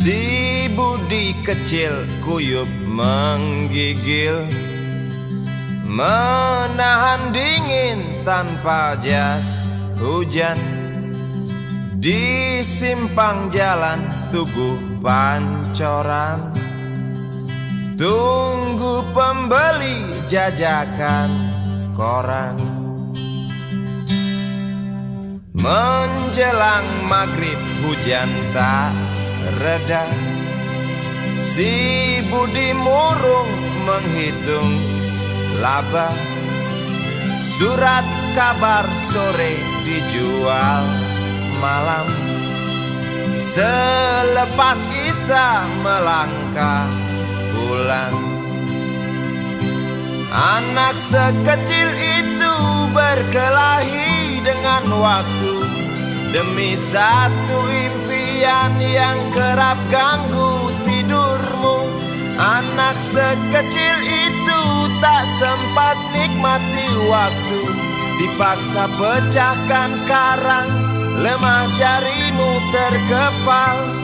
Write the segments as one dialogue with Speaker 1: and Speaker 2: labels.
Speaker 1: Si Budi kecil kuyup menggigil, menahan dingin tanpa jas hujan. Di simpang jalan Tugu Pancoran, tunggu pembeli jajakan koran. Menjelang maghrib hujan tak reda, si Budi murung menghitung laba. Surat kabar sore dijual malam. Selepas Isya melangkah pulang. Anak sekecil itu berkelahi dengan waktu demi satu impian yang kerap ganggu tidurmu. Anak sekecil itu tak sempat nikmati waktu, dipaksa pecahkan karang, lemah jarimu terkepal.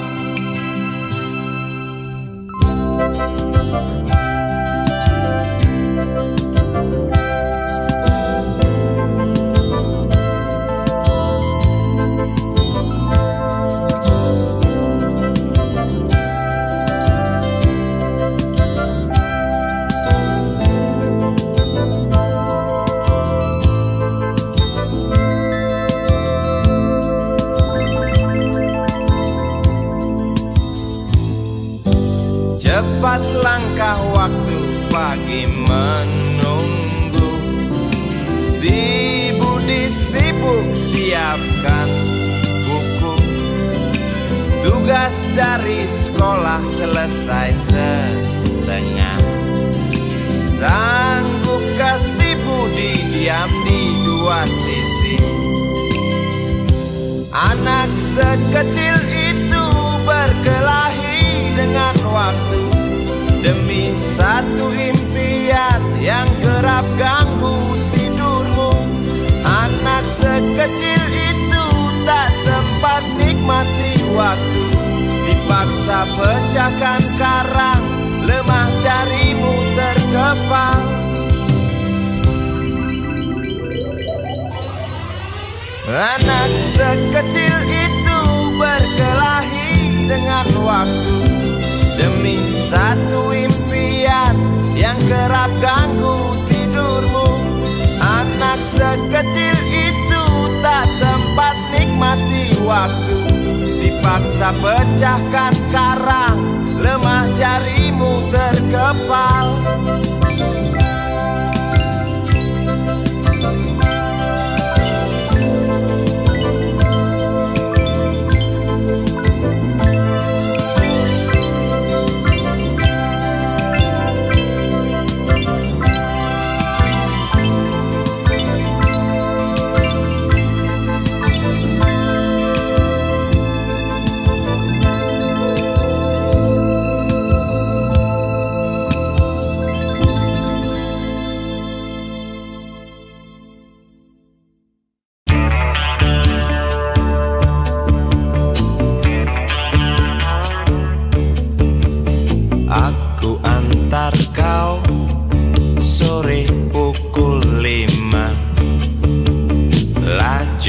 Speaker 1: Cepat langkah waktu, pagi menunggu. Si Budi sibuk siapkan buku. Tugas dari sekolah selesai setengah. Sanggupkah si Budi diam di dua sisi? Anak sekecil itu berkelahi dengan waktu demi satu impian yang kerap ganggu tidurmu. Anak sekecil itu tak sempat nikmati waktu, dipaksa pecahkan karang, lemah jarimu terkepal. Anak sekecil itu berkelahi dengan waktu demi satu impian yang kerap ganggu tidurmu. Anak sekecil itu tak sempat nikmati waktu, dipaksa pecahkan karang, lemah jarimu terkepal.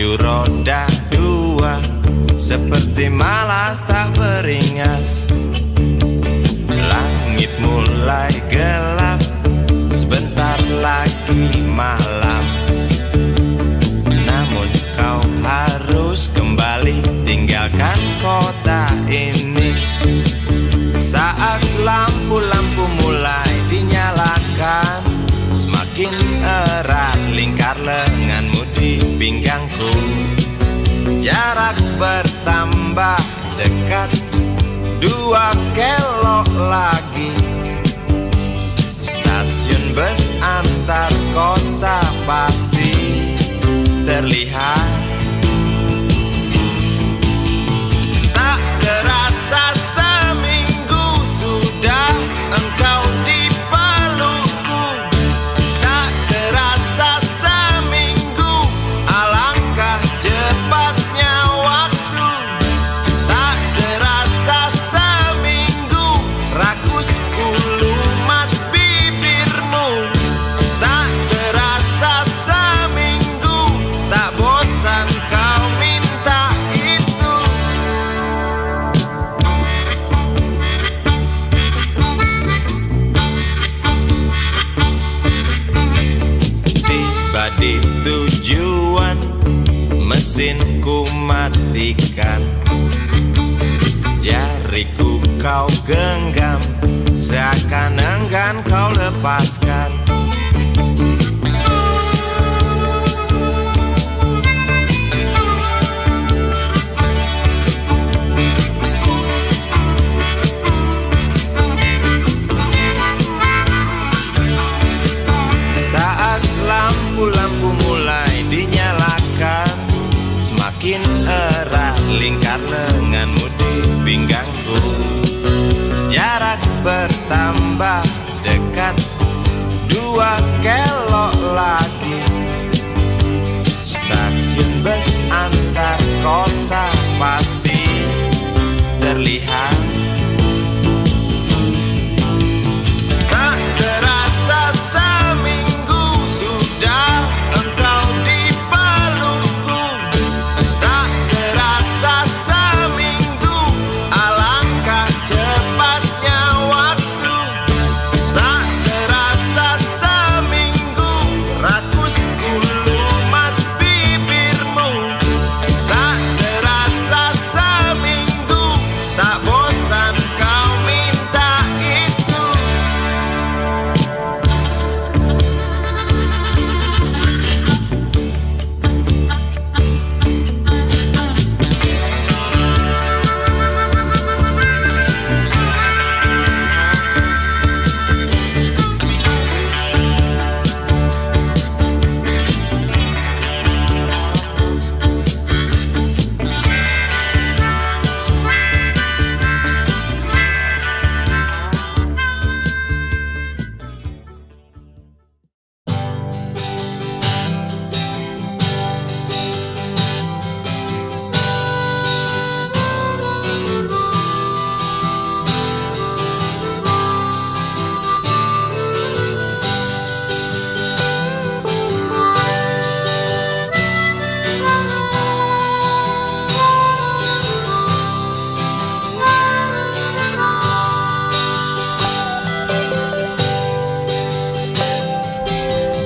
Speaker 1: Roda dua seperti malas tak beringas. Langit mulai gelap, sebentar lagi malam. Namun kau harus kembali tinggalkan kota ini. Saat lampu-lampu mulai dinyalakan, semakin erat lingkar lenganmu di pinggangku. Jarak bertambah dekat, 2 kelok lagi. Stasiun bus antar kota pasti terlihat. Tak terasa seminggu sudah engkau di pelukku. Tak terasa seminggu, alangkah cepatnya waktu. Tak terasa seminggu. kau genggam, seakan enggan kau lepaskan. Saat lampu-lampu mulai dinyalakan, semakin erat lingkar lenganmu di pinggangku. Jarak bertambah dekat, 2 kelok lagi. Stasiun bus antar kota pasti terlihat. Tak terasa seminggu sudah engkau di pelukku. Tak terasa seminggu, alangkah cepatnya waktu. Tak terasa seminggu, rakusku lumat bibirmu. Tak terasa seminggu, tak bosan kau minta itu.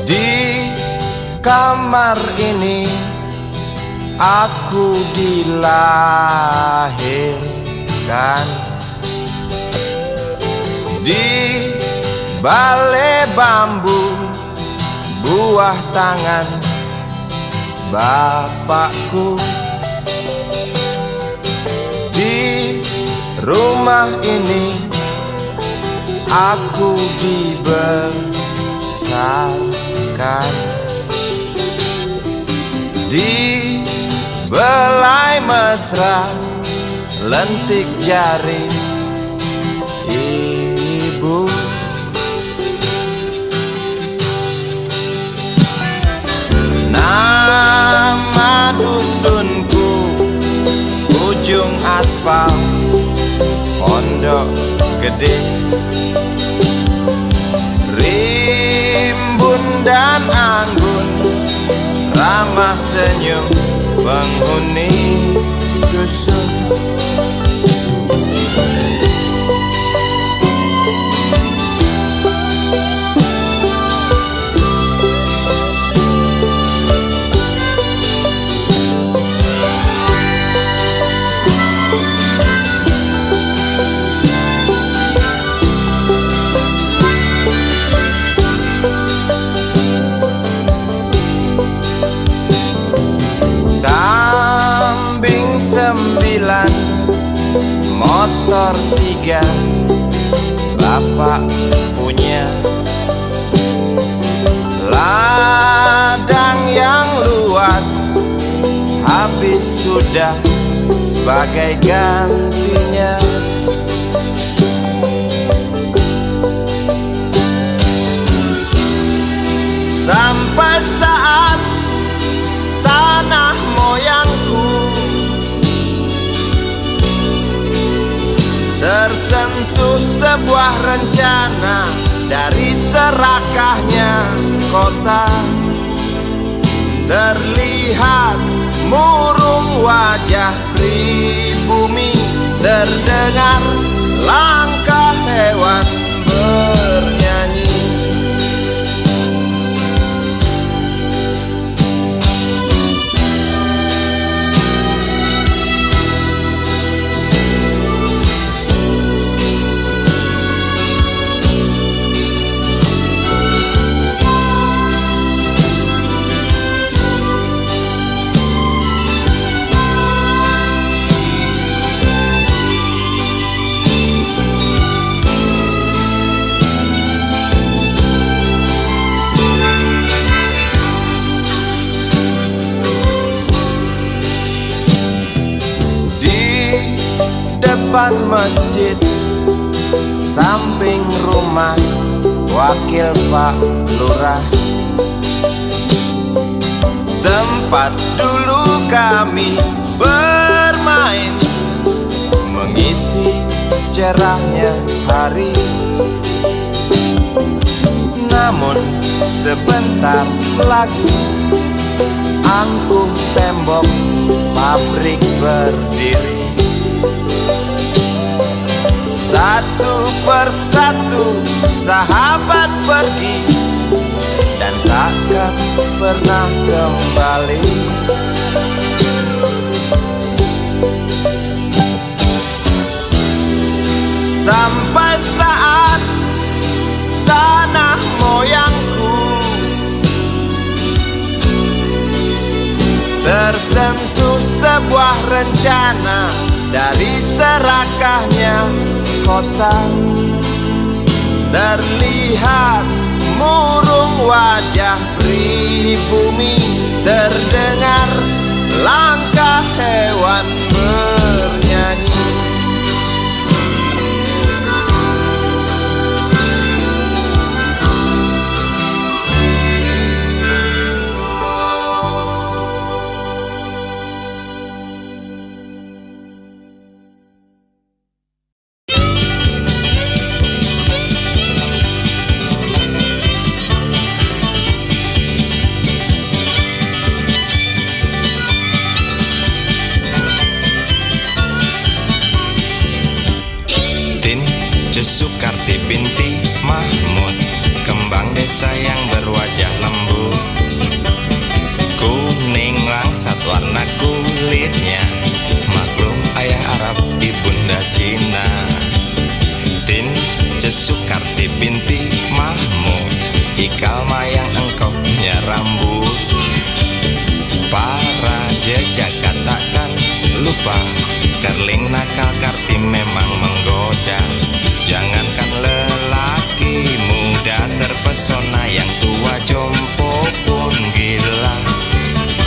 Speaker 1: Di kamar ini aku dilahirkan, di balai bambu buah tangan bapakku. Di rumah ini aku dibesarkan, di belai mesra lentik jari ibu. Nama dusunku ujung aspal Pondok Gede. Rimbun dan anggun ramah senyum penghuni dusun. Kambing 9, motor 3, bapak punya. Ladang yang luas habis sudah sebagai gantinya. Sampai saat tanah moyangku tersentuh sebuah rencana dari serakahnya kota. Terlihat murung wajah pribumi, terdengar langkah hewan bernyanyi. masjid samping rumah wakil Pak Lurah. Tempat dulu kami bermain, mengisi cerahnya hari. Namun sebentar lagi angkuh tembok pabrik berdiri. Satu persatu sahabat pergi dan takkan pernah kembali. Sampai saat tanah moyangku tersentuh sebuah rencana dari serakahnya kota. Terlihat murung wajah pribumi, terdengar langkah hewan bernyanyi. Sukarti binti Mahmud, kembang desa yang berwajah lembut, kuning langsat warna kulitnya, maklum ayah Arab ibunda Cina. Tin Sukarti binti Mahmud, ikal mayang engkau punya rambut. Para jejak katakan lupa, kerling nakal Karti memang menggoda. Jangankan lelaki muda terpesona, yang tua jompo pun gila.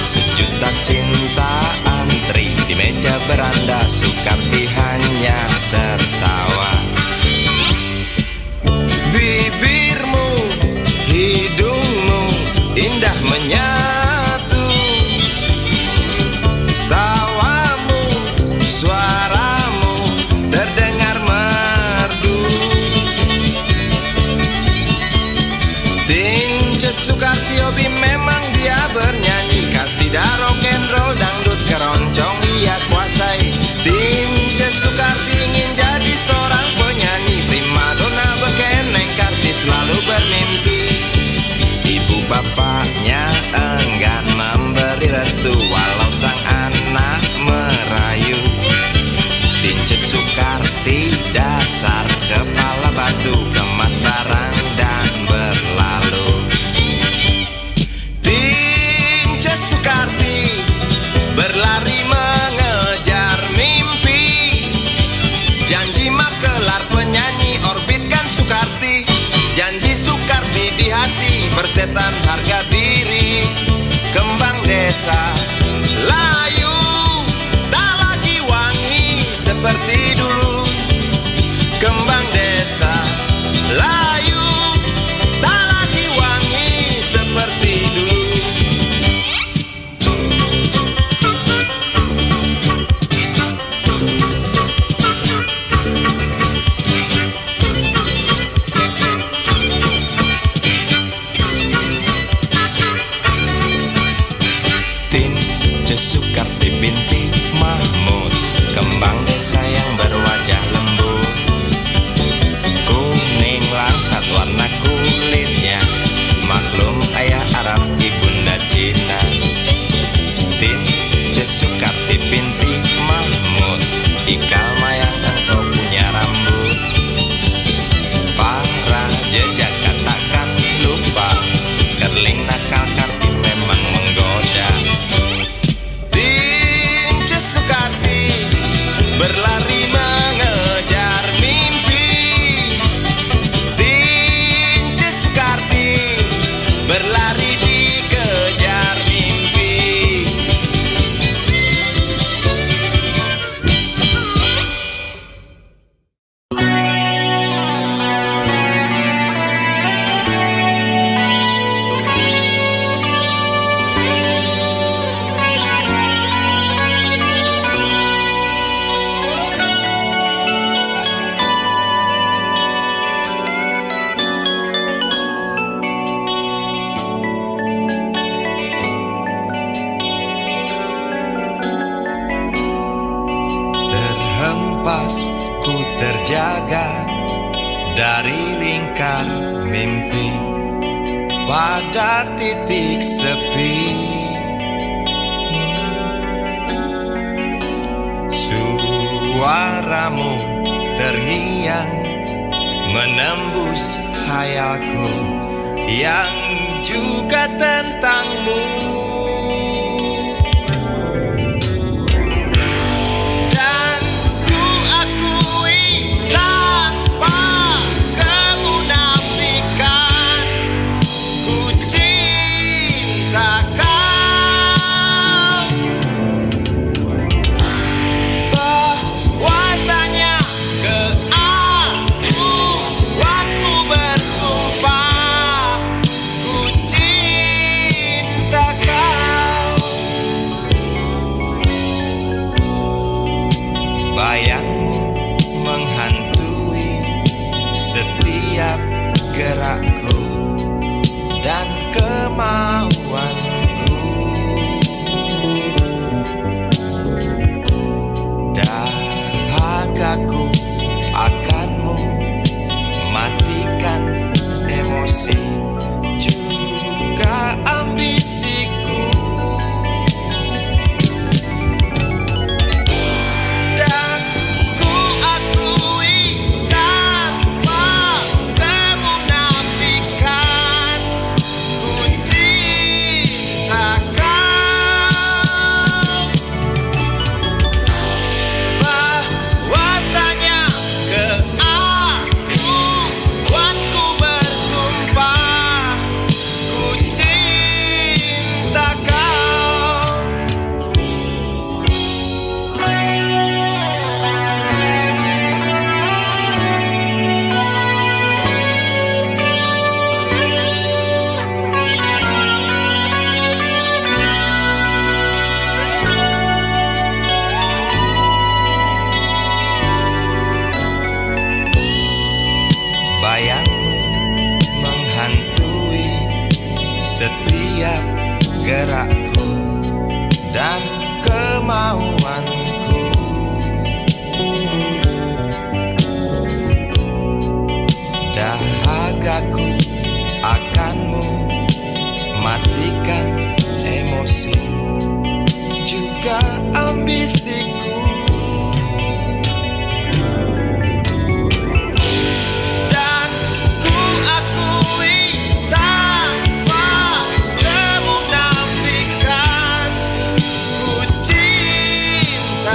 Speaker 1: Sejuta cinta antri di meja beranda, Sukarti hanya tertawa. Bibirmu, hidungmu indah menyatu, tawamu, suaramu terjaga dari lingkar mimpi pada titik sepi. Suaramu terngiang menembus hayalku yang juga tentangmu. Dan ku akui tanpa kemunafikan, ku cinta kau. Bahwasanya keakuanku bersumpah, ku cinta kau. Bayangmu menghantui setiap gerakku dan kemauanku. Dahagaku akanmu matikan emosi juga ambisiku. Dan ku akui tanpa kemunafikan, ku cinta kau. Bahwasanya keakuanku bersumpah, ku cinta kau. Bayangmu menghantui setiap gerakku dan kemauanku. Dahagaku akanmu matikan emosi juga ambisiku. Dan ku akui tanpa kemunafikan, ku cinta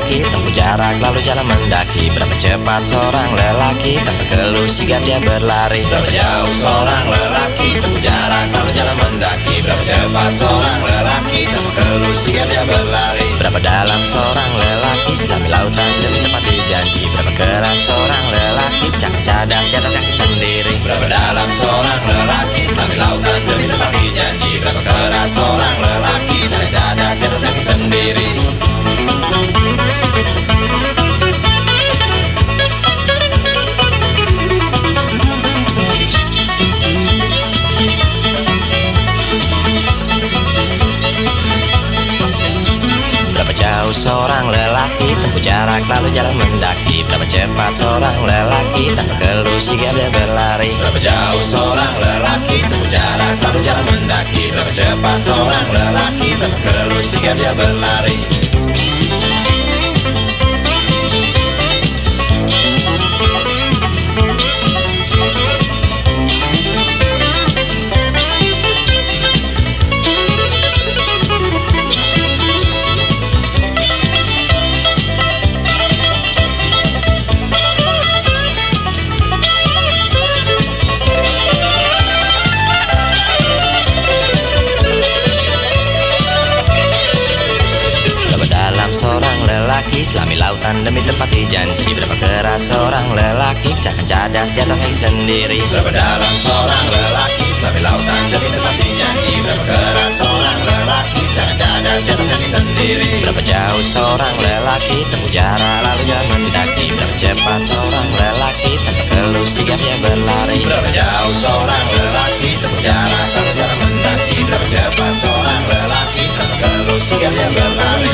Speaker 2: lelaki tempuh jarak lalu jalan mendaki. Berapa cepat seorang lelaki tanpa keluh sigap dia berlari.
Speaker 1: Berapa jauh seorang lelaki tempuh jarak lalu jalan mendaki. Berapa cepat seorang lelaki tanpa keluh sigap dia berlari.
Speaker 2: Berapa dalam seorang lelaki selami lautan demi tepati janji. Berapa keras seorang lelaki cakap cadas di atas kaki sendiri.
Speaker 1: Berapa dalam seorang lelaki selami lautan demi tepati janji. Berapa keras seorang lelaki cakap cadas di atas kaki sendiri.
Speaker 2: Jauh seorang lelaki tempuh jarak lalu jalan mendaki. Berapa cepat seorang lelaki tanpa keluh sigap dia berlari.
Speaker 1: Berapa jauh seorang lelaki tempuh jarak lalu jalan mendaki. Berapa cepat seorang lelaki tanpa keluh sigap dia berlari.
Speaker 2: Selami lautan demi tepati janji. Berapa keras seorang lelaki cakap cadas di atas kaki sendiri.
Speaker 1: Berapa dalam seorang lelaki selami lautan demi tepati janji. Berapa keras seorang lelaki cakap cadas di atas kaki sendiri.
Speaker 2: Berapa jauh seorang lelaki tempuh jarak lalu jalan mendaki. Berapa cepat seorang lelaki tanpa keluh sigap dia berlari.
Speaker 1: Berapa jauh seorang lelaki tempuh jarak lalu jalan mendaki. Berapa cepat seorang lelaki tanpa keluh sigap dia berlari.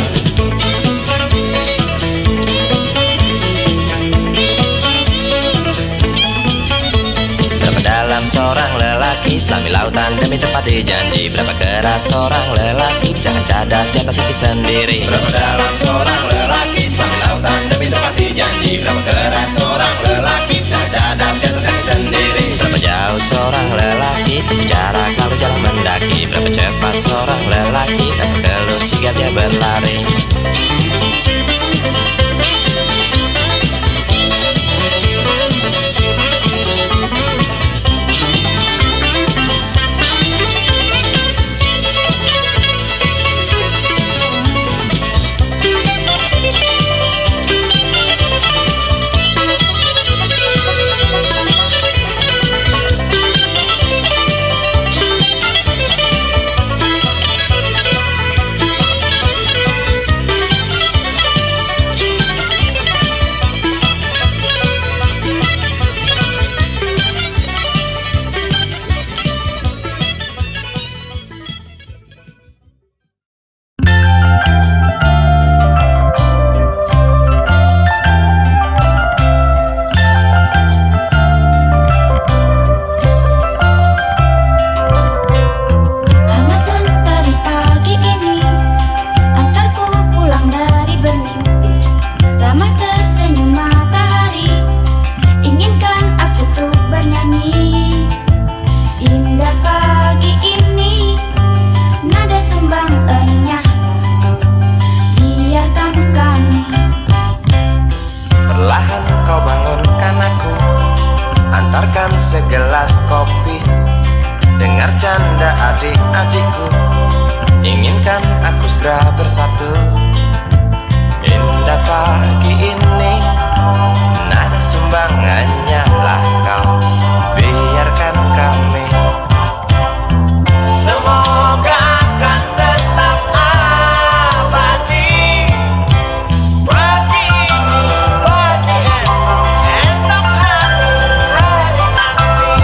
Speaker 2: Dalam seorang lelaki selami lautan demi tepati janji. Berapa keras seorang lelaki jangan cadas di atas kaki sendiri.
Speaker 1: Berapa dalam seorang lelaki selami lautan demi tepati janji. Berapa keras seorang lelaki jangan cadas di atas kaki sendiri.
Speaker 2: Berapa jauh seorang lelaki tempuh jarak lalu jalan mendaki. Berapa cepat seorang lelaki tanpa keluh sigap dia berlari.
Speaker 1: segelas kopi, dengar canda adik-adikku, inginkan aku segera bersatu. Indah pagi ini, nada sumbangannya lah kau, biarkan kami. Semoga akan tetap abadi. Pagi ini, pagi esok, esok hari, hari nanti.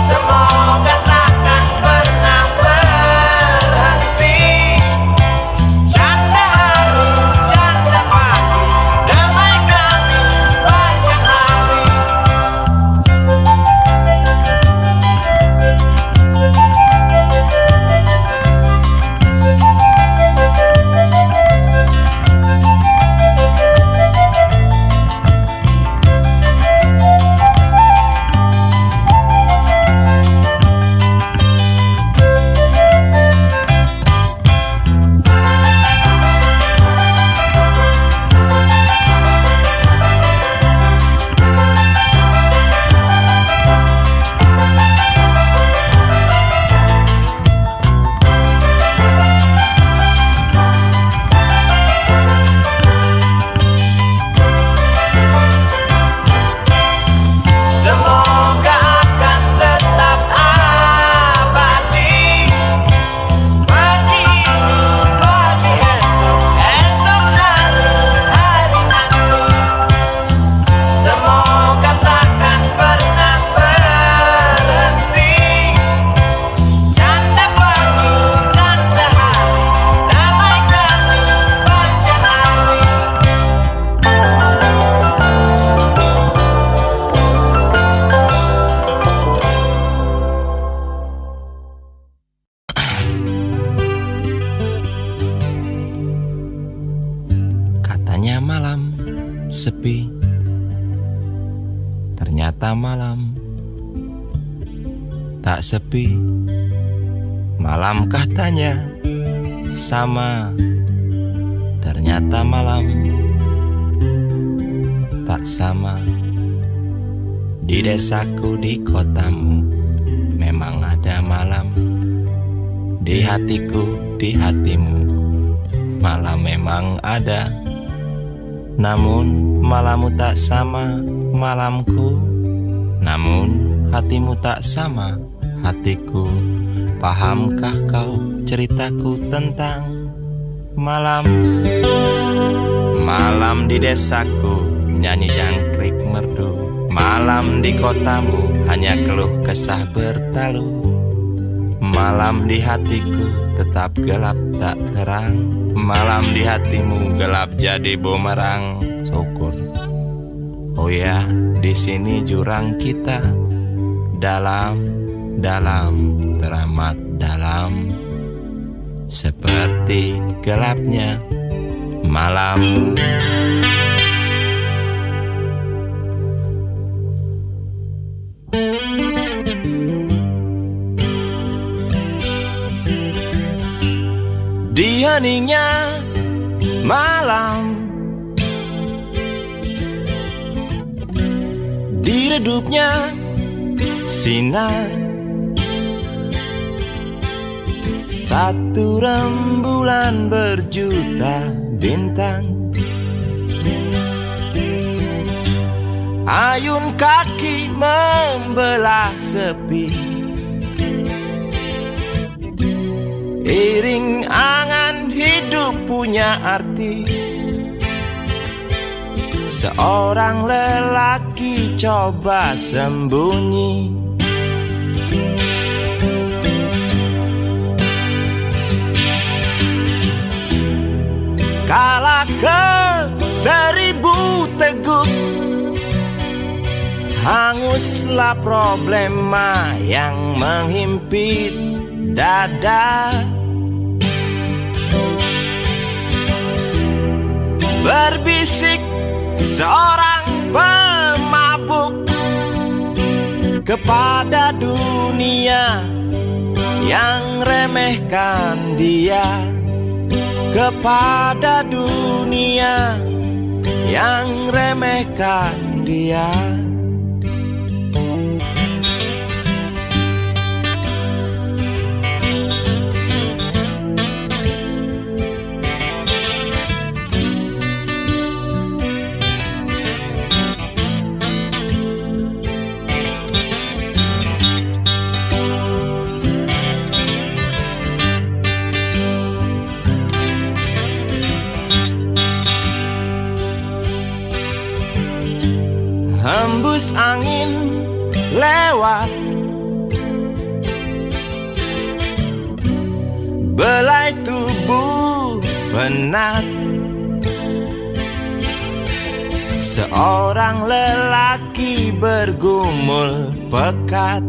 Speaker 1: Semoga takkan pernah berhenti.
Speaker 2: sepi. Ternyata malam tak sepi. Malam katanya sama. Ternyata malam tak sama. Di desaku, di kotamu, memang ada malam. Di hatiku, di hatimu, malam memang ada. Namun malammu tak sama malamku. Namun hatimu tak sama hatiku. Pahamkah kau ceritaku tentang malam? Malam di desaku nyanyi jangkrik merdu. Malam di kotamu hanya keluh kesah bertalu. Malam di hatiku tetap gelap tak terang. Malam di hatimu gelap jadi bumerang. Syukur. Oh ya, di sini jurang kita dalam, teramat dalam. Seperti gelapnya malam. Di heningnya malam, di redupnya sinar, satu rembulan berjuta bintang. Ayun kaki membelah sepi, iring angan hidup punya arti. Seorang lelaki coba sembunyi, kalah ke 1000 teguk. Hanguslah problema yang menghimpit dada. Berbisik seorang pemabuk kepada dunia yang remehkan dia. Kepada dunia yang remehkan dia. Hembus angin lewat, belai tubuh penat. Seorang lelaki bergumul pekat.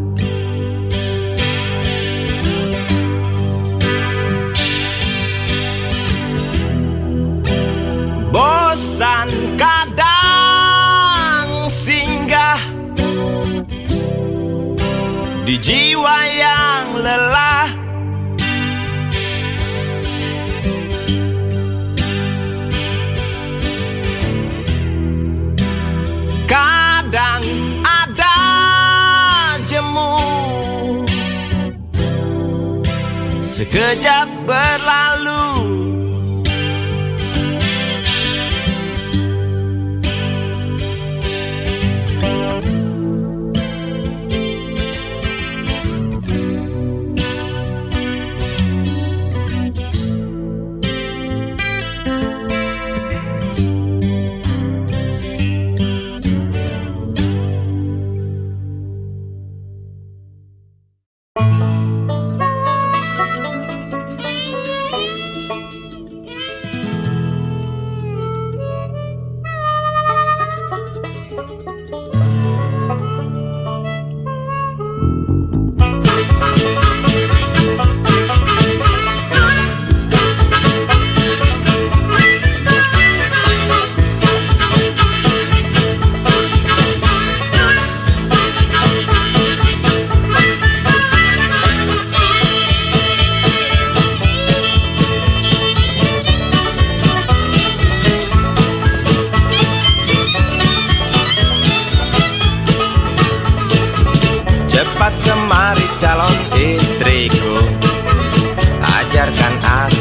Speaker 2: Bosan kadang singgah di jiwa yang lelah. Kadang ada jemu sekejap berlalu.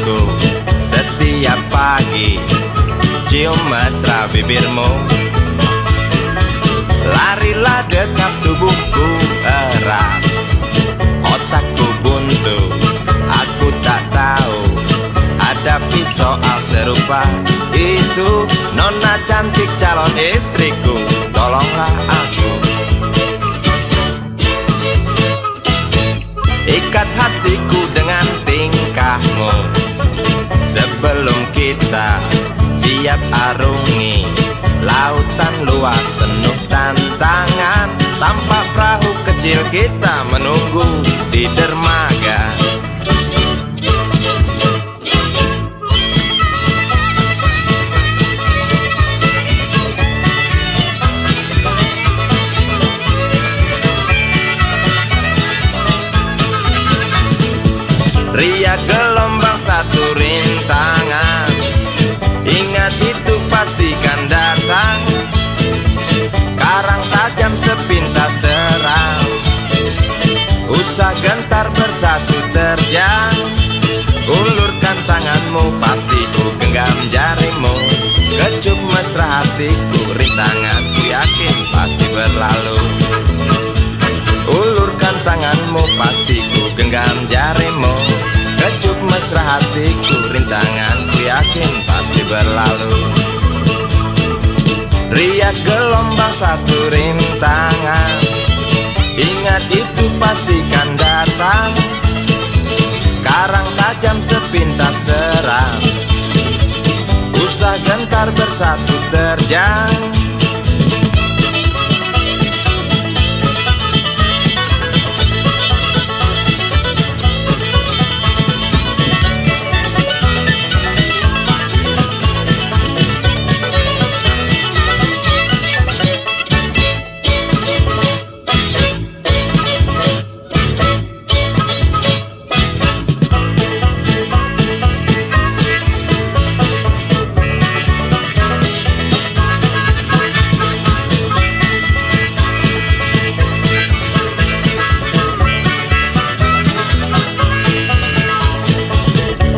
Speaker 2: hatiku setiap pagi, cium mesra bibirmu. Larilah dekat tubuhku erat, otakku buntu, aku tak tahu hadapi soal serupa itu. Nona cantik calon istriku, tolonglah aku. Ikat hatiku dengan tingkahmu sebelum kita siap arungi lautan luas penuh tantangan. Tampak perahu kecil kita menunggu di dermaga. Riak gelombang satu rintangan, ingat itu pastikan datang. Karang tajam sepintas serang, usah gentar bersatu terjang. Ulurkan tanganmu, pasti ku genggam jarimu. Kecup mesra hatiku, rintanganku yakin pasti berlalu. Ulurkan tanganmu, pasti ku genggam jarimu. Kecup mesra hatiku, rintanganku yakin pasti berlalu. Riak gelombang satu rintangan, ingat itu pastikan datang. Karang tajam sepintas serang, usah gentar bersatu terjang.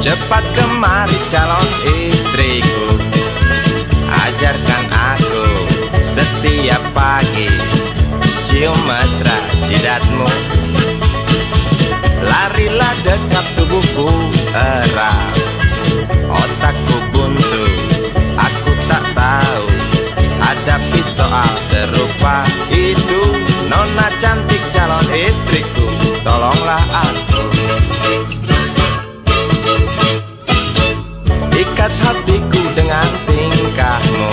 Speaker 2: Cepat kemari calon istriku, ajarkan aku setiap pagi, cium mesra jidatmu. Larilah dekat tubuhku erat, otakku buntu, aku tak tahu hadapi soal serupa itu. Nona cantik calon istriku, tolonglah aku. Ikat hatiku dengan tingkahmu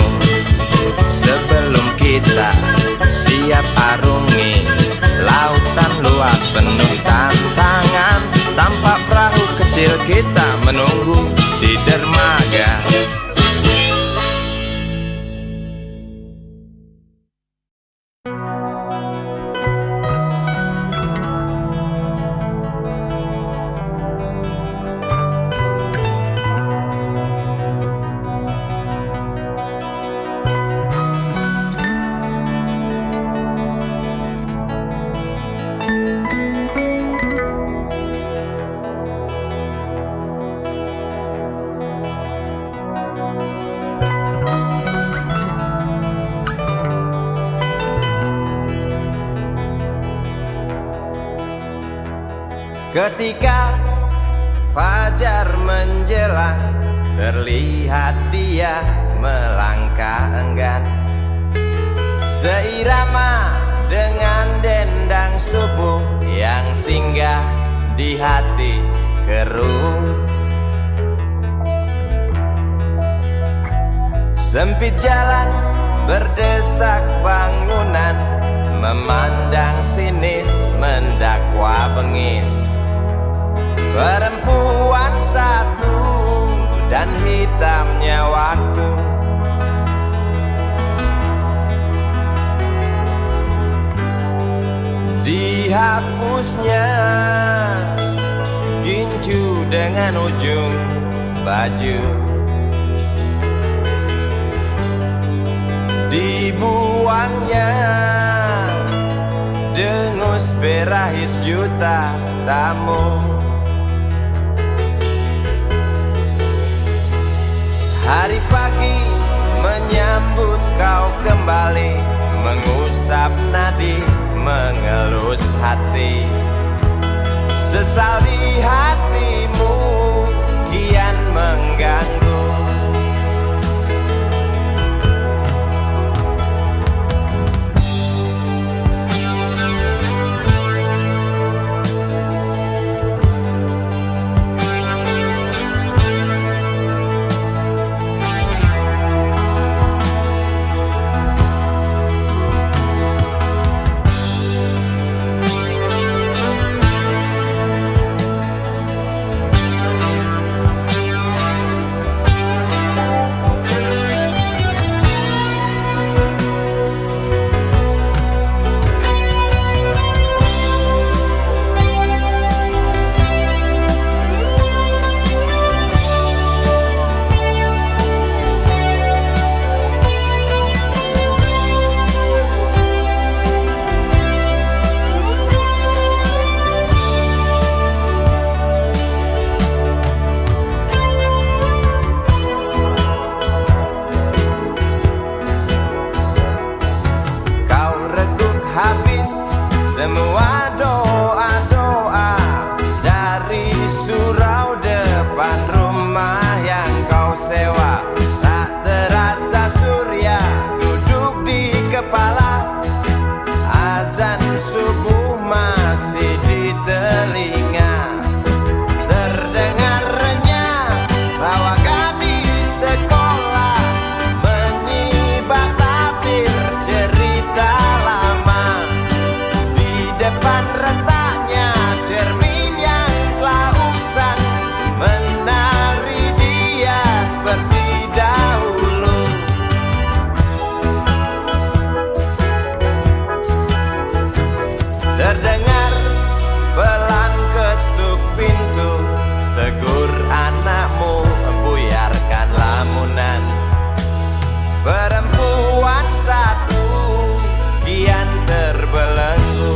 Speaker 2: sebelum kita siap arungi lautan luas penuh tantangan. Tampak perahu kecil kita menunggu di dermaga. Ketika fajar menjelang, terlihat dia melangkah enggan, seirama dengan dendang subuh yang singgah di hati keruh. Sempit jalan berdesak bangunan, memandang sinis mendakwa bengis. Perempuan satu dan hitamnya waktu. Dihapusnya gincu dengan ujung baju. Dibuangnya dengus berahis juta tamu. kembali mengusap nadi, mengelus hati. Sesal di hatimu kian mengganggu. Semua doa-doa dari surau depan rumah yang kau sewa. Tak terasa surya duduk di kepala, azan subuh masih di telinga. Terdengar renyah tawa gadis sekolah, menyibak tabir cerita lama. Depan retaknya cermin yang telah usang, menari dia seperti dahulu. Terdengar pelan ketuk pintu, tegur anakmu, buyarkan lamunan. Perempuan satu kian terbelenggu.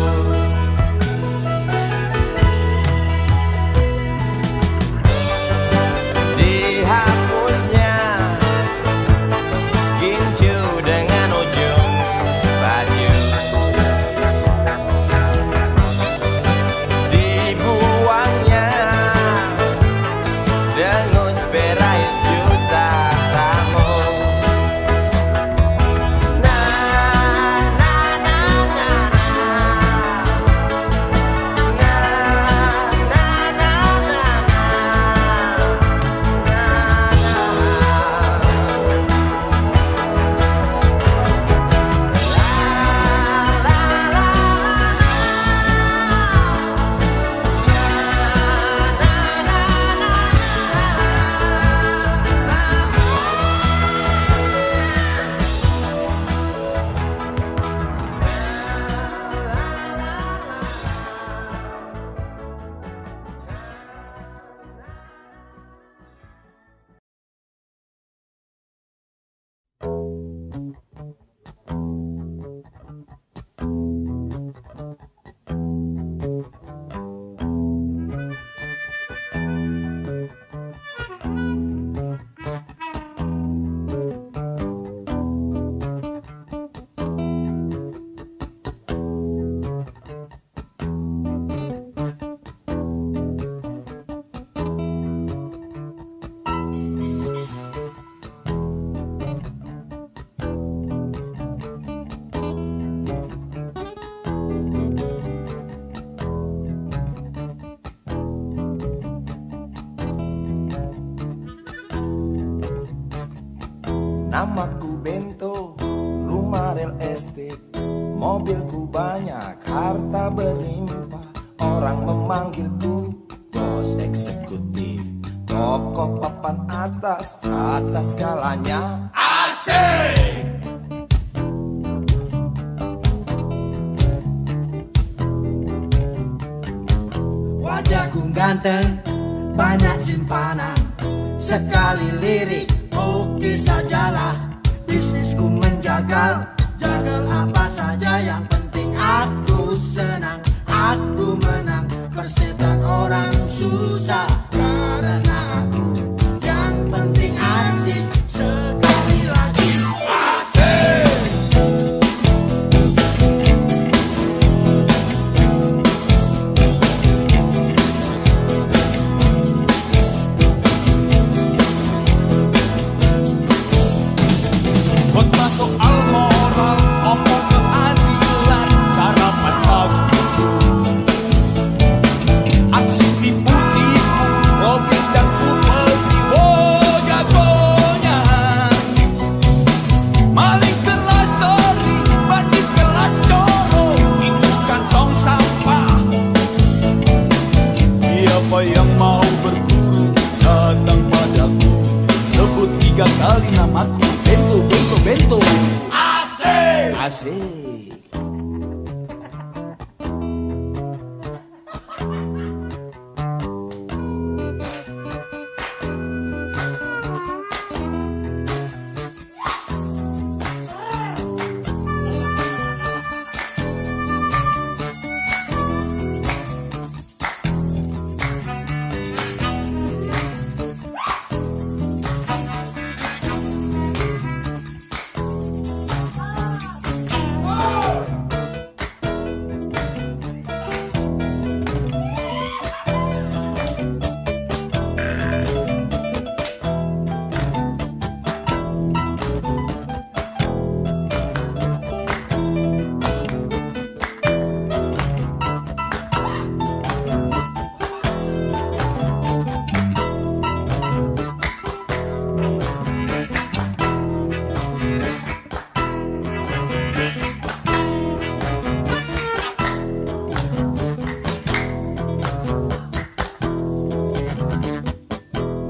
Speaker 3: Namaku Bento, rumah real estate, mobilku banyak, harta berlimpah. Orang memanggilku bos eksekutif, pokok papan atas skalanya asik.
Speaker 4: Wajahku ganteng, banyak simpanan, sekali lirik oke sajalah. Bisnisku menjagal, jagal apa saja, yang penting aku senang, aku menang. Persetan orang susah karena aku, yang penting asik. Sekali lagi asik. 3 kali namaku Bento, Bento, Bento.
Speaker 1: Asik.
Speaker 4: Asik.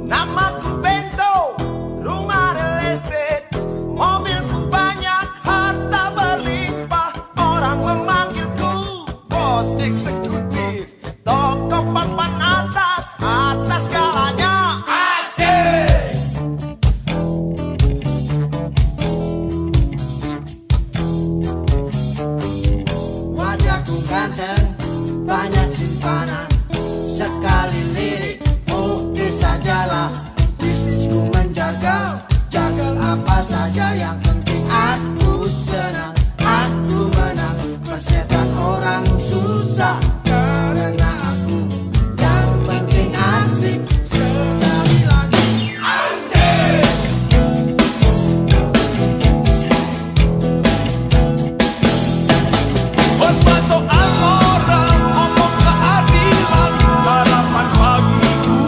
Speaker 3: Namaku Bento, rumah real estate, mobilku banyak, harta berlimpah. Orang memanggilku bos eksekutif, toko papan atas, atas segalanya.
Speaker 1: Asik.
Speaker 4: Wajahku ganteng, banyak simpanan, sekali lirik, oke sajalah. Bisnisku menjagal, jagal apa saja, yang penting aku senang, aku menang. Persetan orang susah, karena aku yang penting asik. Sekali lagi,
Speaker 3: Buat soal orang, ngomong keadilan, sarapan pagiku,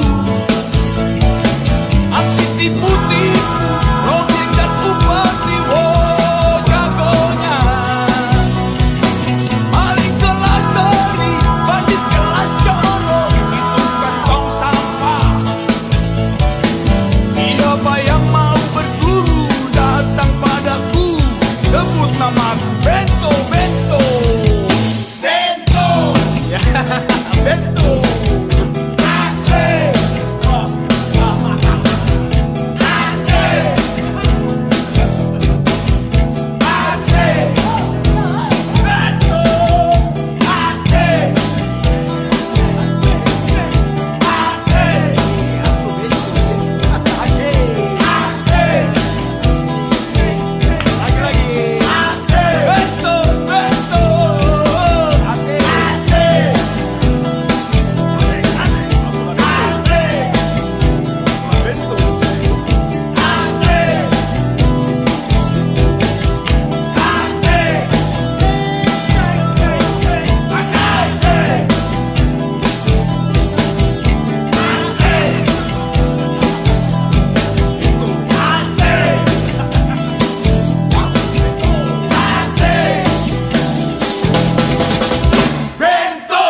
Speaker 3: aksi tipu-tipu, projek dan upati, oh jagonya. Maling kelas teri, bandit kelas coro, itu kantong sampah. Siapa yang mau berguru, datang padaku, sebut namaku Bento, Bento.
Speaker 1: Bento.
Speaker 3: Bento.
Speaker 1: Asik. Asik. Asik. Bento. Asik. Asik.
Speaker 3: Aku Bento. Asik.
Speaker 1: Asik.
Speaker 3: Lagi-lagi.
Speaker 1: Asik.
Speaker 3: Bento, Bento.
Speaker 1: Asik.
Speaker 3: Asik. Bento.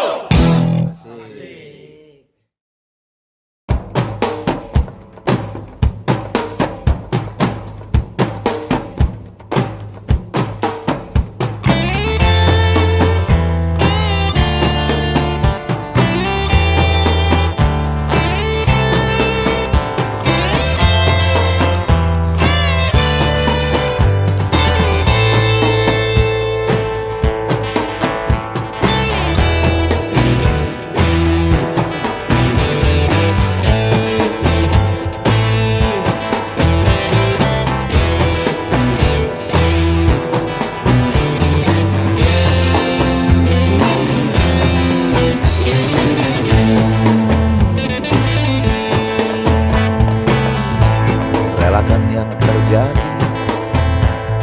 Speaker 5: Relakan yang terjadi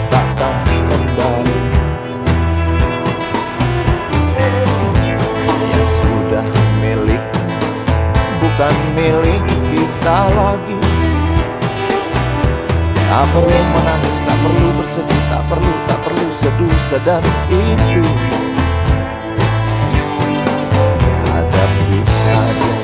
Speaker 5: takkan kembali. Ya sudah milik, bukan milik kita lagi. Tak perlu menangis, tak perlu bersedih, tak perlu seduh sedang itu. Hadapi saja.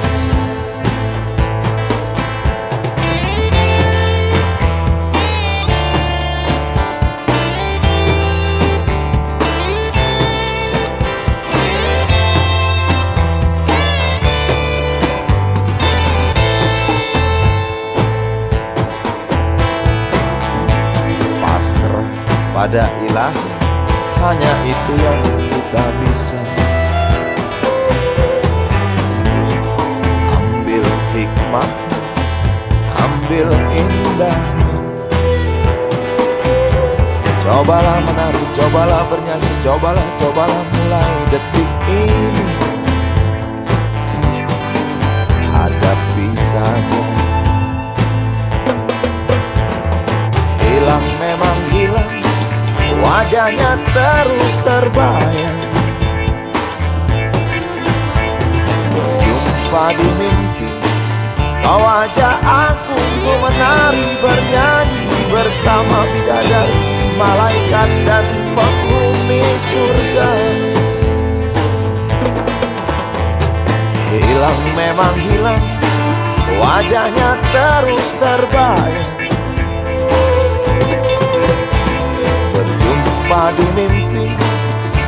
Speaker 5: pada ilahi, hanya itu yang kita bisa. Ambil hikmah, ambil indahnya. Cobalah menari, cobalah bernyanyi, cobalah mulai detik ini. Hadapi saja. Hilang memang hilang, wajahnya terus terbayang. Berjumpa di mimpi, kau ajak aku untuk menari bernyanyi bersama bidadari, malaikat dan penghuni surga. Hilang memang hilang, wajahnya terus terbayang. Berjumpa di mimpi,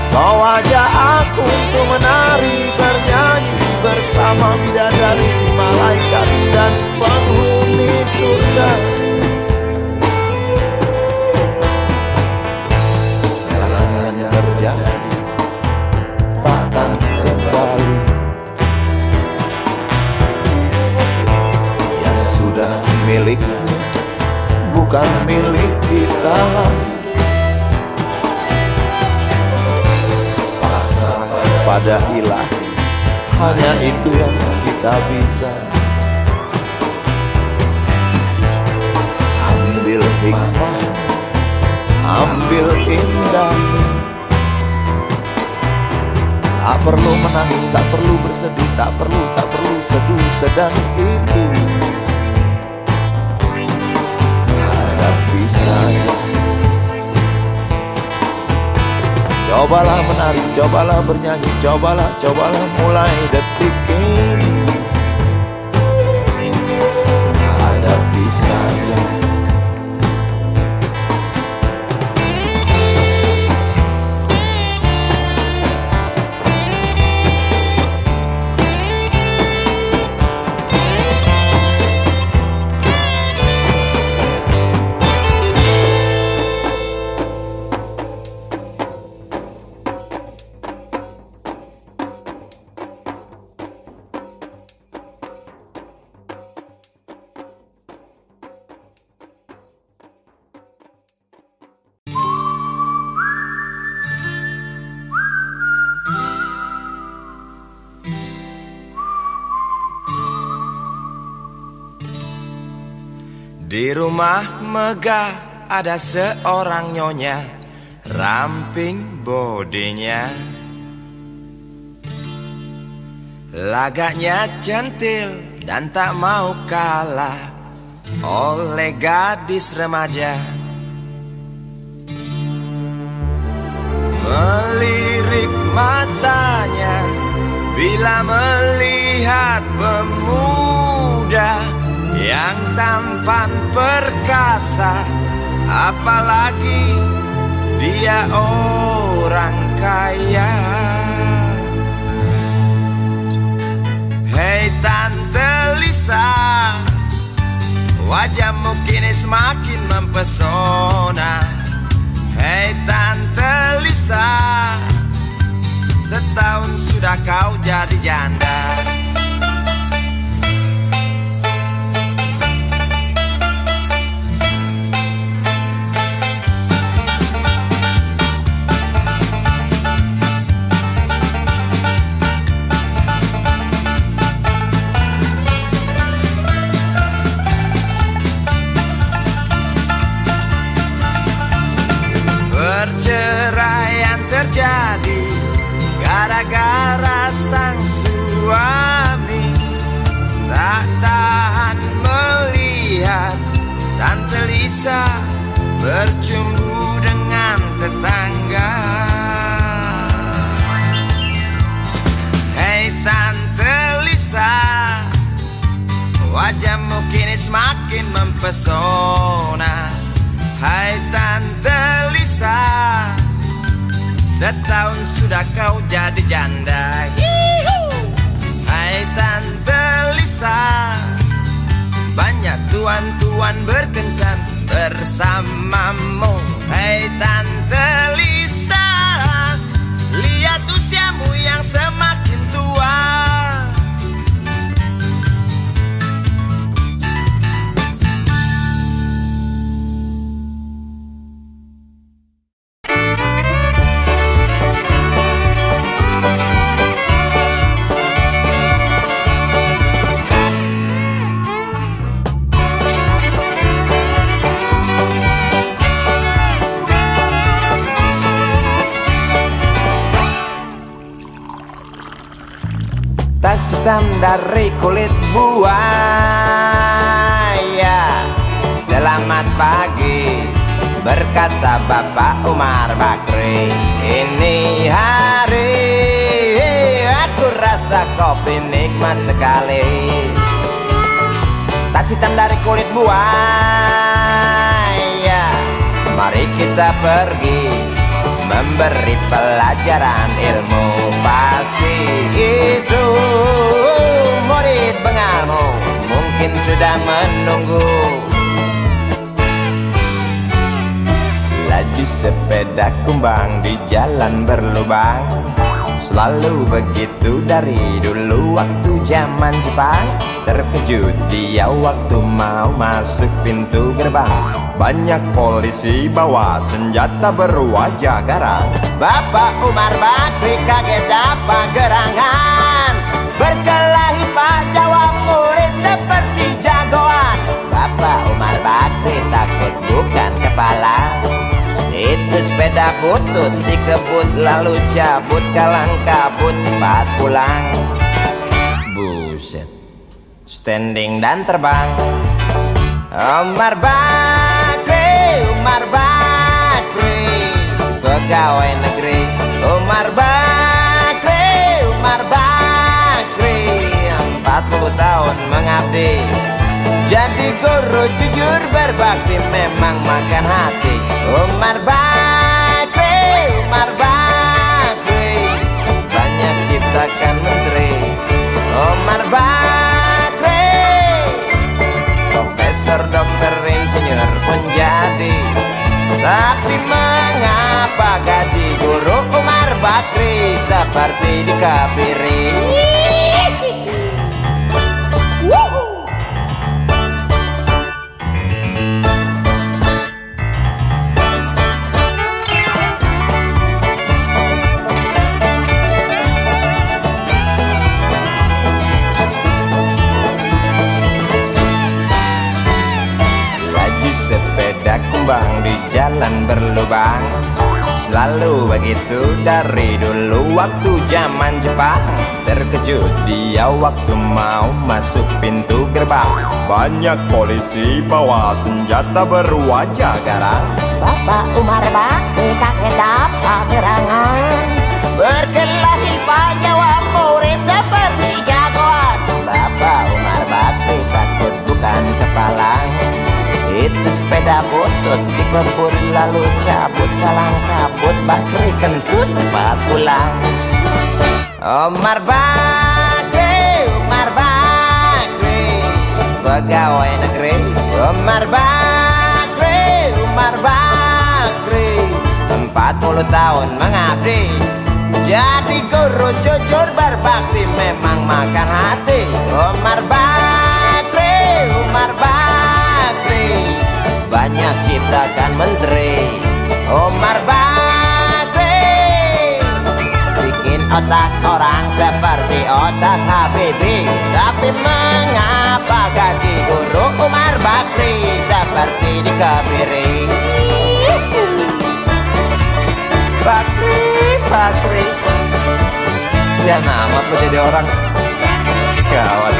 Speaker 5: kau ajak aku untuk menari bernyanyi bersama bidadari, malaikat dan penghuni surga. Yang terjadi takkan kembali. Ya sudah miliknya, bukan milik kita lagi. Pasrah pada ilahi, hanya itu yang kita bisa. Ambil hikmah, ambil indahnya. Tak perlu menangis, tak perlu bersedih, tak perlu seduh sedang itu. Hadapi saja. Cobalah menari, cobalah bernyanyi, cobalah mulai detik ini. Hadapi saja.
Speaker 2: Di rumah megah ada seorang nyonya, ramping bodinya, lagaknya centil dan tak mau kalah oleh gadis remaja. Melirik matanya bila melihat pemuda yang tampan perkasa, apalagi dia orang kaya. Hei Tante Lisa, wajahmu kini semakin mempesona. Hei Tante Lisa, setahun sudah kau jadi janda. Perceraian terjadi gara-gara sang suami tak tahan melihat Tante Lisa bercumbu dengan tetangga. Hei Tante Lisa, wajahmu kini semakin mempesona. Hai Tante Lisa, setahun sudah kau jadi janda. Hai Tante Lisa, banyak tuan-tuan berkencan bersamamu. Hei Tante Lisa, lihat usiamu yang semakin tua.
Speaker 5: Tas hitam dari kulit buaya. Selamat pagi, berkata Bapak Umar Bakri. Ini hari aku rasa kopi nikmat sekali. Tas hitam dari kulit buaya, mari kita pergi memberi pelajaran ilmu. Pasti itu murid bengalmu mungkin sudah menunggu. Laju sepeda kumbang di jalan berlubang, selalu begitu dari dulu waktu zaman Jepang. Terkejut dia waktu mau masuk pintu gerbang, banyak polisi bawa senjata berwajah garang. Bapak Umar Bakri kaget dapat gerangan, berkelahi Pak jawab murid seperti jagoan. Bapak Umar Bakri takut bukan kepala, itu sepeda butut dikebut lalu cabut kalang kabut cepat pulang. Buset, standing dan terbang. Umar Bakri, Umar Bakri, pegawai negeri. Umar Bakri, Umar Bakri, 40 tahun mengabdi, jadi guru jujur berbakti memang makan hati. Umar Bakri, Umar Bakri, banyak ciptakan menteri. Umar Bakri, profesor, dokter, insinyur pun jadi. Tapi mengapa gaji guru Umar Bakri seperti dikebiri? Sepeda kumbang di jalan berlubang, selalu begitu dari dulu waktu zaman Jepang. Terkejut dia waktu mau masuk pintu gerbang, banyak polisi bawa senjata berwajah garang.
Speaker 6: Bapak Umar Bakri kaget dapat gerangan, berkelahi Pak jawab murid seperti jagoan.
Speaker 5: Bapak Umar Bakri takut bukan kepala, itu sepeda butut dikebut lalu cabut kalang kabut. Bakri kentut cepat pulang. Umar Bakri, Umar Bakri, pegawai negeri. Umar Bakri, Umar Bakri, 40 tahun mengabdi, jadi guru jujur berbakti memang makan hati. Umar Bakri, Umar Bakri, banyak ciptakan menteri. Umar Bakri, bikin otak orang seperti otak Habibie. Tapi mengapa gaji guru Umar Bakri seperti dikebiri? Bakri, Bakri, sian amat lo jadi orang. Gawat.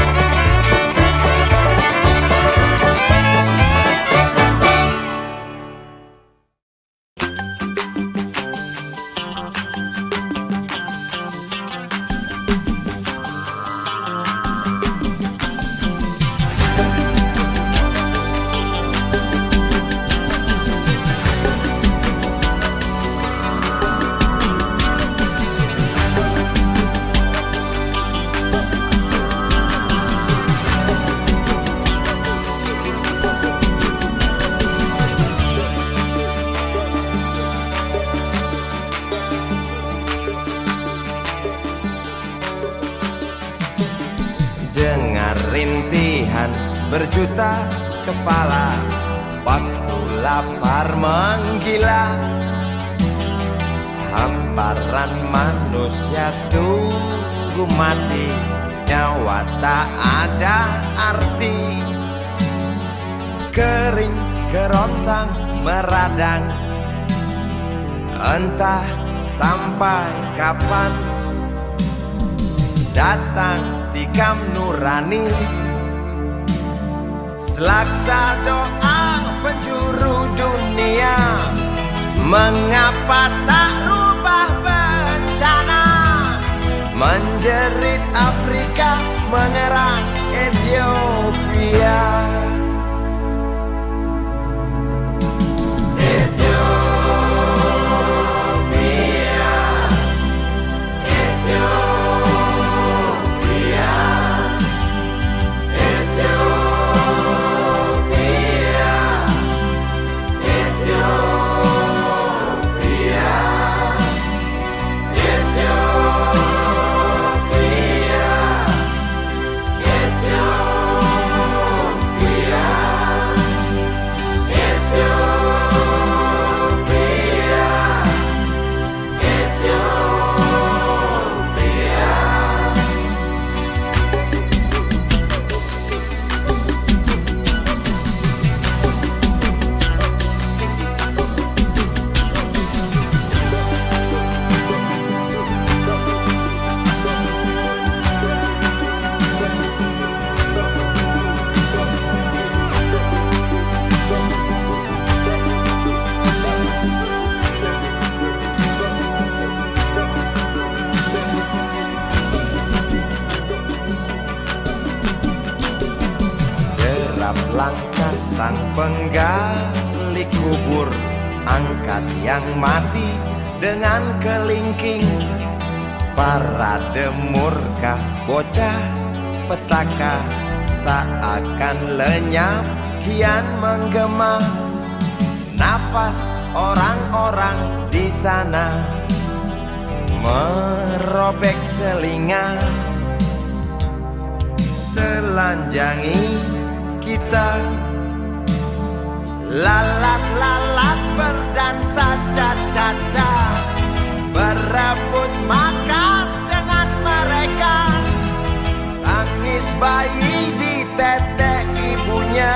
Speaker 5: berjuta kepala. Waktu lapar menggila, hamparan manusia tunggu mati. Nyawa tak ada arti, kering kerontang meradang. Entah sampai kapan datang tikam nurani, selaksa doa penjuru dunia. Mengapa tak rubah bencana, menjerit Afrika, mengerang Ethiopia. Langkah sang penggali kubur, angkat yang mati dengan kelingking. Parade murka bocah petaka tak akan lenyap, kian menggema. Nafas orang-orang di sana merobek telinga, telanjangi kita. Lalat-lalat berdansa caca-caca, berebut makan dengan mereka. Tangis bayi di tete ibunya,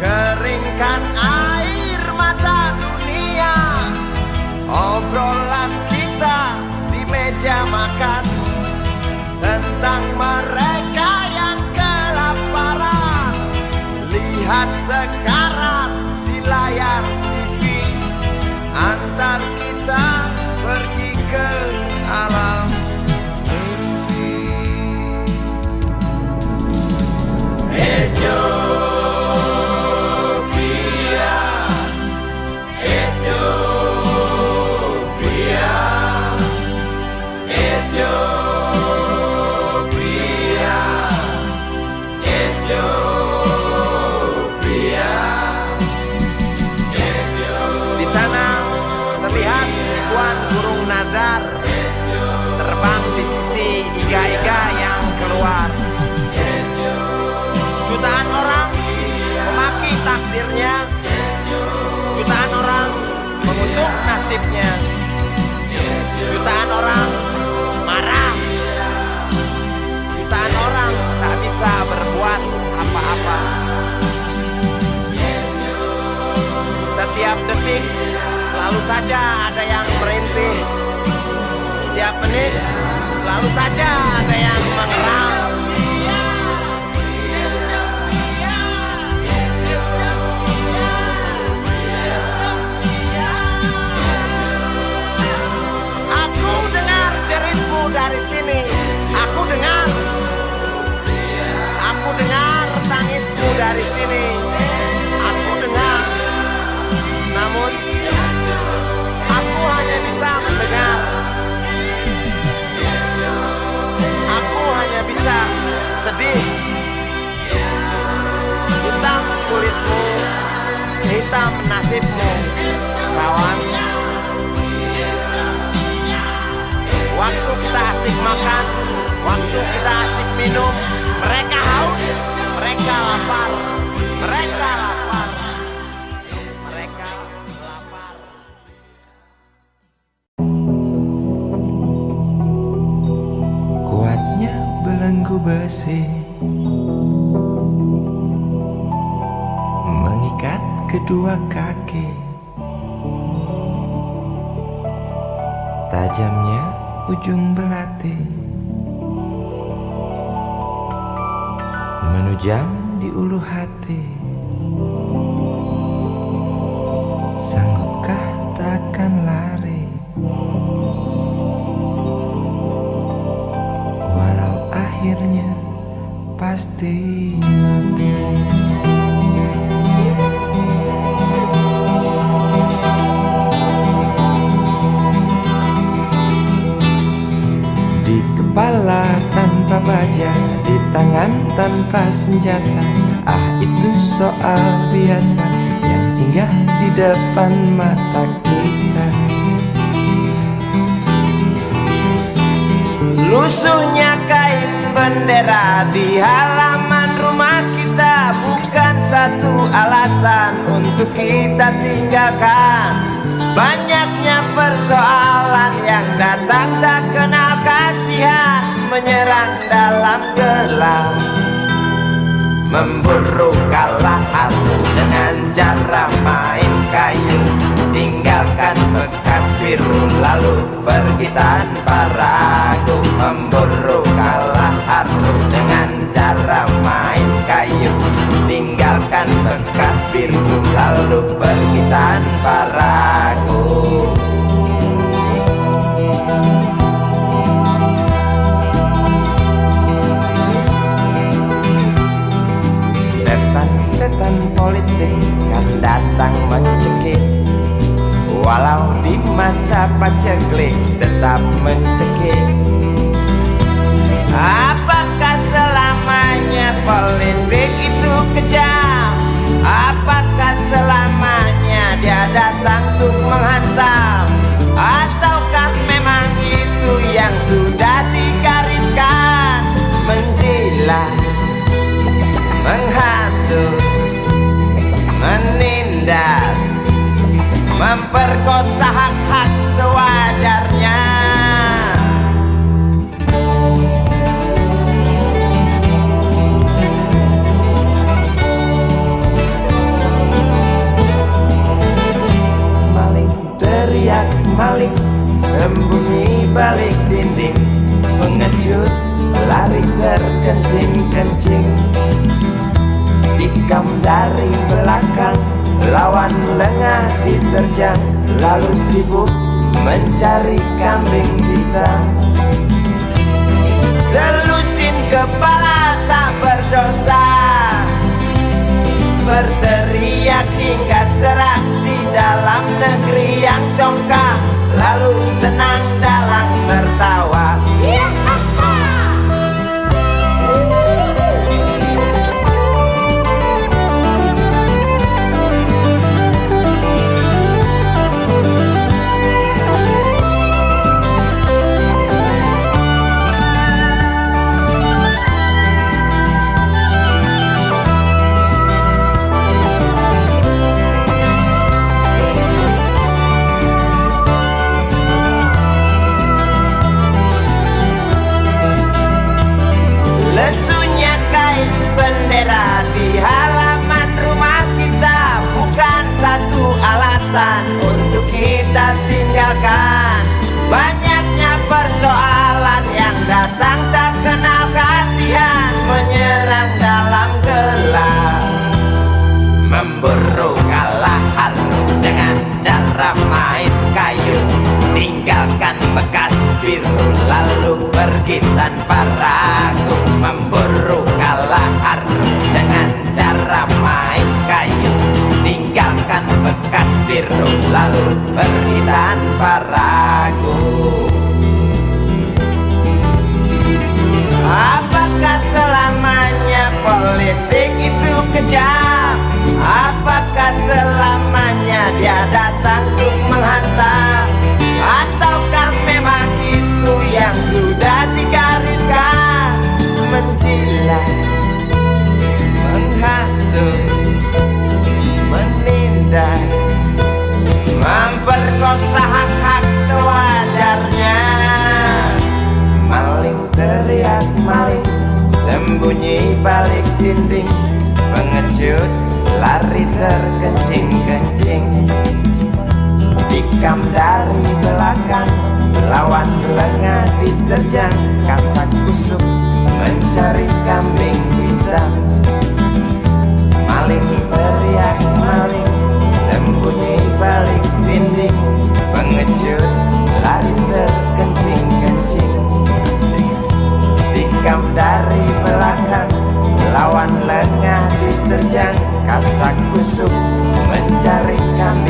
Speaker 5: keringkan air mata dunia. Obrolan kita di meja makan tentang mereka yang kelaparan. Lihat sekarang di layar TV, antar kita pergi ke alam mimpi. Ethiopia, Ethiopia, Ethiopia, Ethiopia. Terlihat ribuan burung nazar terbang di sisi iga-iga yang keluar. Jutaan orang memaki takdirnya, jutaan orang mengutuk nasibnya, jutaan orang marah, jutaan orang tak bisa berbuat apa-apa. Setiap detik selalu saja ada yang merintih, setiap menit selalu saja ada yang mengeram. Aku dengar jeritmu dari sini, aku dengar tangismu dari sini, aku dengar. Namun aku hanya bisa mendengar, aku hanya bisa sedih. Hitam kulitmu, sehitam nasibmu, kawan. Waktu kita asik makan, waktu kita asik minum, mereka haus, mereka lapar, mereka lapar, mereka lapar.
Speaker 2: Kuatnya belenggu besi mengikat kedua kaki, tajamnya ujung belati menujam di ulu hati. Sanggupkah takkan lari walau akhirnya pasti mati. Di kepala tanpa baja, di tangan tanpa senjata. Ah, itu soal biasa yang singgah di depan mata kita.
Speaker 5: Lusuhnya kain bendera di halaman rumah kita bukan satu alasan untuk kita tinggalkan. Banyaknya persoalan yang datang tak kenal kasihan, menyerang dalam gelap, memburu kalah harus dengan cara main kayu. Tinggalkan bekas biru lalu pergi tanpa ragu, memburu kalah harus dengan cara main kayu. Tinggalkan bekas biru lalu pergi tanpa ragu. Setan-setan politik kan datang mencekik, walau di masa paceklik tetap mencekik. Apakah selamanya politik itu kejam? Apakah selamanya dia datang untuk menghantam? Ataukah memang itu yang sudah digariskan? Menjilat, menghasut, menindas, memperkosa hak-hak sewajarnya. Maling teriak maling, sembunyi balik dinding, pengecut lari terkencing-kencing, tikam dari belakang, lawan lengah diterjang, lalu sibuk mencari kambing hitam. Selusin kepala tak berdosa, berteriak hingga serak di dalam negeri yang congkak, lalu senang dalam tertawa. Lesunya kain bendera di halaman rumah kita bukan satu alasan untuk kita tinggalkan. Banyaknya persoalan yang datang tak kenal kasihan, menyerang dalam gelap, memburu kalah harus dengan cara main kayu. Tinggalkan bekas biru lalu pergi tanpa ragu, memburu kalah harus dengan cara main kayu. Tinggalkan bekas biru lalu pergi tanpa ragu. Apakah selamanya politik itu kejam? Apakah selamanya dia datang untuk menghantam? Ataukah memang itu yang sudah digariskan? Menjilat, menghasut, lari terkencing-kencing. Tikam dari belakang, lawan lengah diterjang. Kasak kusuk mencari kambing hitam. Maling teriak maling, sembunyi balik dinding. Pengecut lari terkencing-kencing. Tikam dari belakang, lawan lengah diterjang. Kasak kusuk mencari kambing